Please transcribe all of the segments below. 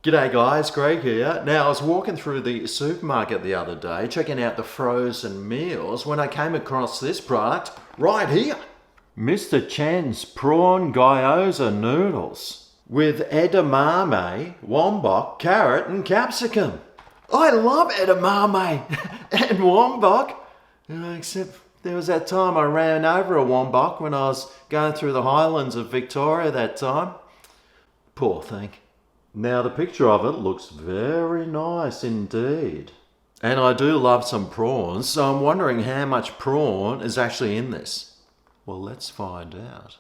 G'day guys, Greg here. Now I was walking through the supermarket the other day checking out the frozen meals when I came across this product right here. Mr. Chen's Prawn Gyoza Noodles with edamame, wombok, carrot and capsicum. I love edamame and wombok, except there was that time I ran over a wombok when I was going through the highlands of Victoria that time. Poor thing. Now the picture of it looks very nice indeed. And I do love some prawns, so I'm wondering how much prawn is actually in this. Well, let's find out.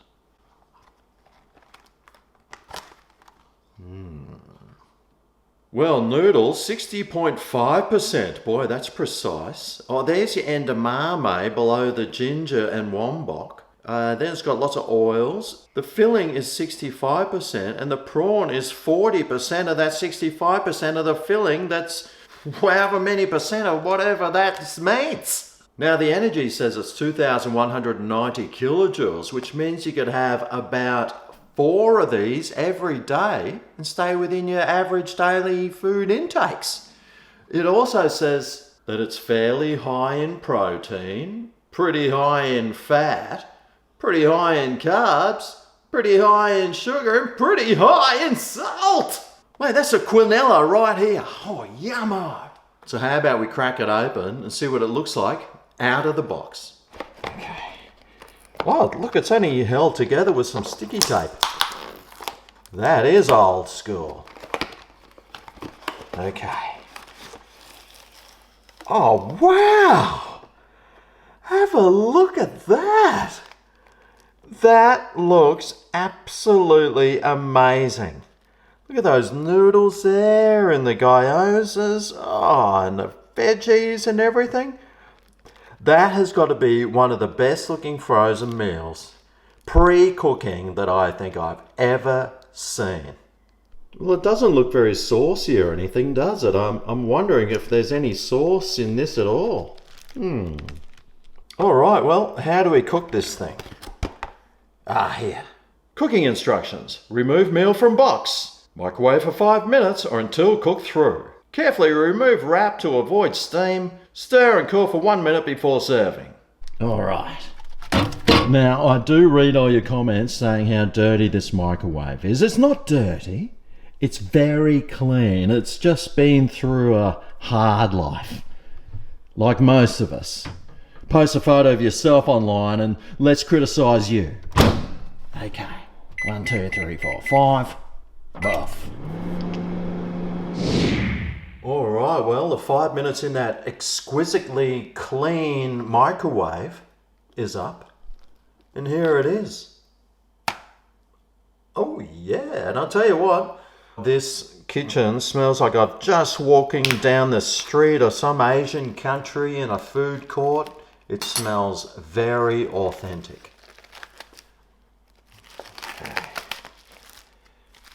Well, noodles, 60.5%. Boy, that's precise. Oh, there's your edamame below the ginger and wombok. Then it's got lots of oils. The filling is 65% and the prawn is 40% of that 65% of the filling. That's however many percent of whatever that means. Now the energy says it's 2,190 kilojoules, which means you could have about 4 of these every day and stay within your average daily food intakes. It also says that it's fairly high in protein, pretty high in fat, pretty high in carbs, pretty high in sugar, and pretty high in salt. Mate, that's a quinella right here. Oh, yummo. So how about we crack it open and see what it looks like out of the box. Okay. Oh, look, it's only held together with some sticky tape. That is old school. Okay. Oh, wow. Have a look at that. That looks absolutely amazing. Look at those noodles there and the gyozas. Oh, and the veggies and everything. That has got to be one of the best looking frozen meals, pre-cooking, that I think I've ever seen. Well, it doesn't look very saucy or anything, does it? I'm wondering if there's any sauce in this at all. All right, well, how do we cook this thing? Here. Cooking instructions. Remove meal from box. Microwave for 5 minutes or until cooked through. Carefully remove wrap to avoid steam. Stir and cool for 1 minute before serving. All right. Now, I do read all your comments saying how dirty this microwave is. It's not dirty. It's very clean. It's just been through a hard life. Like most of us. Post a photo of yourself online and let's criticise you. Okay, 1, 2, 3, 4, 5. Buff. All right, well, the 5 minutes in that exquisitely clean microwave is up. And here it is. Oh yeah, and I'll tell you what, this kitchen smells like I've just walking down the street of some Asian country in a food court. It smells very authentic.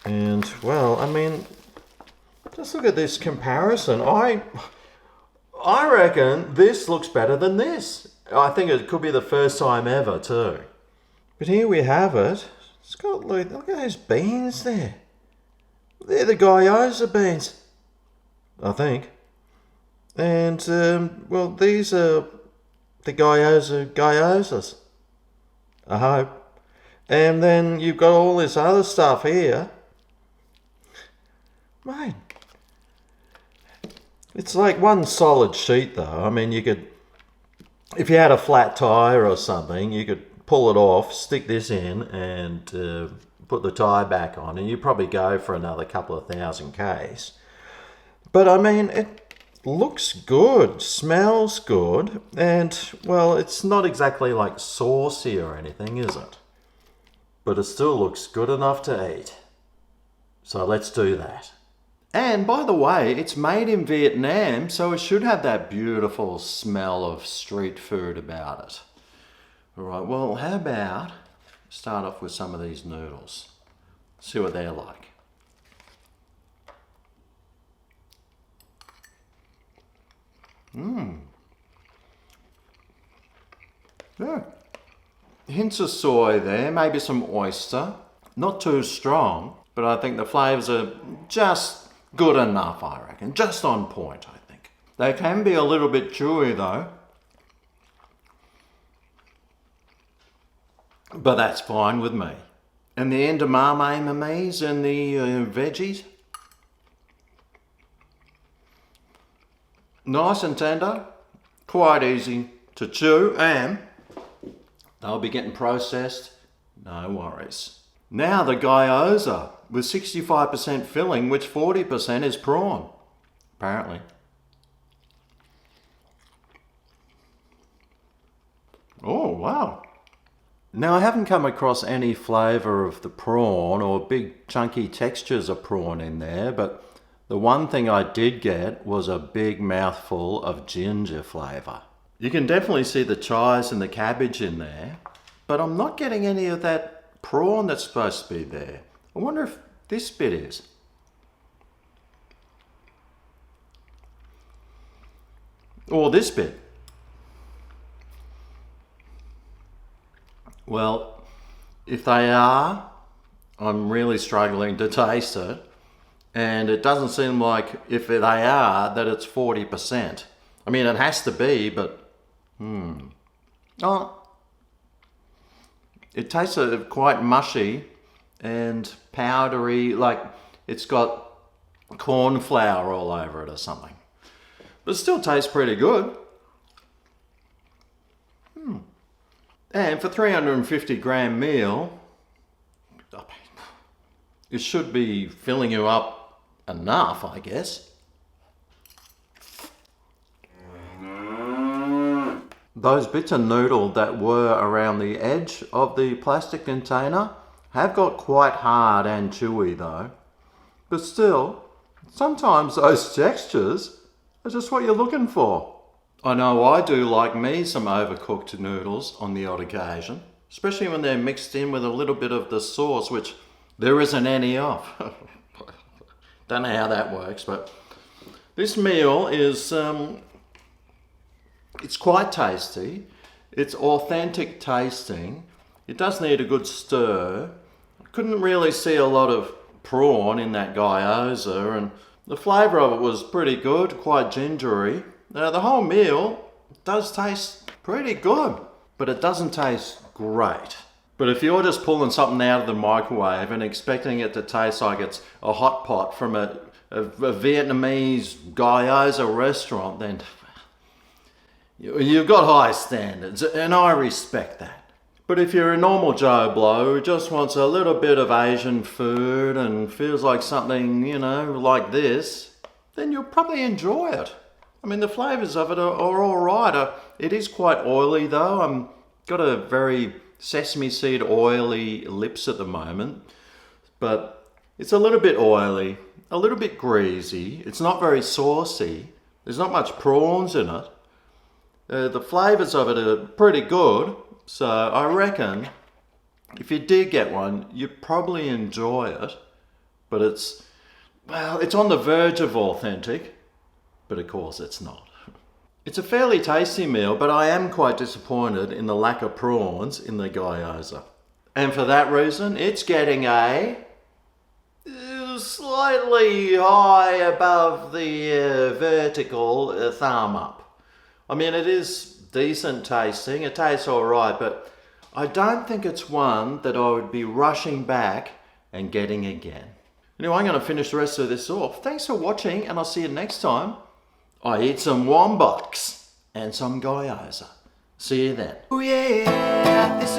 And, well, I mean, just look at this comparison. I reckon this looks better than this. I think it could be the first time ever, too. But here we have it. It's got, look at those beans there. They're the gyoza beans, I think. And, well, these are the gyozas, I hope. And then you've got all this other stuff here. Mate, it's like one solid sheet though. I mean, you could, if you had a flat tire or something, you could pull it off, stick this in and put the tire back on and you'd probably go for another couple of thousand Ks. But I mean, it looks good, smells good, and well, it's not exactly like saucy or anything, is it? But it still looks good enough to eat. So let's do that. And by the way, it's made in Vietnam, so it should have that beautiful smell of street food about it. All right, well, how about start off with some of these noodles. See what they're like. Yeah. Hints of soy there, maybe some oyster. Not too strong, but I think the flavours are just good enough, I reckon. Just on point, I think. They can be a little bit chewy though. But that's fine with me. And the edamame mamies and the veggies. Nice and tender. Quite easy to chew, and they'll be getting processed. No worries. Now the gyoza with 65% filling, which 40% is prawn, apparently. Oh, wow. Now I haven't come across any flavour of the prawn or big chunky textures of prawn in there, but the one thing I did get was a big mouthful of ginger flavour. You can definitely see the chives and the cabbage in there, but I'm not getting any of that prawn that's supposed to be there. I wonder if this bit is. Or this bit. Well, if they are, I'm really struggling to taste it. And it doesn't seem like, if they are, that it's 40%. I mean, it has to be, but... Oh, it tastes quite mushy and powdery, like it's got corn flour all over it or something. But it still tastes pretty good. And for 350 gram meal, it should be filling you up enough, I guess. Those bits of noodle that were around the edge of the plastic container have got quite hard and chewy though. But still, sometimes those textures are just what you're looking for. I know I do like me some overcooked noodles on the odd occasion, especially when they're mixed in with a little bit of the sauce, which there isn't any of. Don't know how that works, but this meal is... it's quite tasty. It's authentic tasting. It does need a good stir. I couldn't really see a lot of prawn in that gyoza, and the flavour of it was pretty good, quite gingery. The whole meal does taste pretty good, but it doesn't taste great. But if you're just pulling something out of the microwave and expecting it to taste like it's a hot pot from a Vietnamese gyoza restaurant, then you've got high standards, and I respect that. But if you're a normal Joe Blow who just wants a little bit of Asian food and feels like something, you know, like this, then you'll probably enjoy it. I mean, the flavours of it are all right. It is quite oily though. I've got a very sesame seed oily lips at the moment, but it's a little bit oily, a little bit greasy. It's not very saucy. There's not much prawns in it. The flavours of it are pretty good, so I reckon if you did get one, you'd probably enjoy it. But it's on the verge of authentic, but of course it's not. It's a fairly tasty meal, but I am quite disappointed in the lack of prawns in the gyoza. And for that reason, it's getting a slightly high above the vertical thumb up. I mean, it is decent tasting, it tastes all right, but I don't think it's one that I would be rushing back and getting again. Anyway, I'm going to finish the rest of this off. Thanks for watching, and I'll see you next time I eat some wombats and some gyoza. See you then. Oh yeah, this